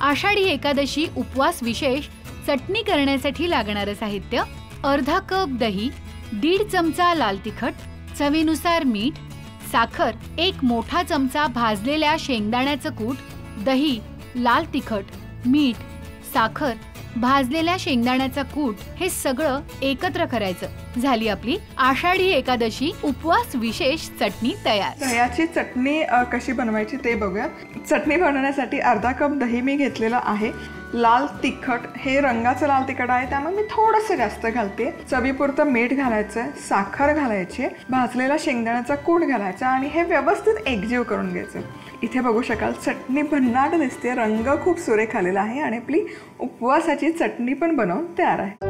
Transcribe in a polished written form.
आषाढी एकादशी उपवास विशेष चटणी करण्यासाठी लागणारे साहित्य: अर्धा कप दही, 1.5 चमचा लाल तिखट, चवीनुसार मीठ, साखर, 1 मोठा चमचा भाजलेल्या शेंगदाण्याचं कूट, दही, लाल तिखट, मीठ, साखर, भाजलेल्या शेंगदाण्याचा कूट हे सगळं एकत्र करायचं। झाली आपली आषाढी एकादशी उपवास विशेष चटणी तयार। दह्याची चटणी कशी बनवायची ते बघूया। चटणी बनवण्यासाठी अर्धा कप दही मी घेतलेलं आहे। लाल तिखट हे रंगाचं लाल तिखट आहे, त्यामुळे मी थोडंसं जास्त घालते। चवीपुरतं मीठ घालायचं, साखर घालायची, भाजलेला शेंगदाण्याचा कूट घालायचा आणि हे व्यवस्थित एकजीव करून घ्यायचं। इथे बघू शकाल चटणी भन्नाट दिसते, रंग खूप सुरेख आलेला आहे आणि आपली उपवासाची चटणी पण बनवून तयार आहे।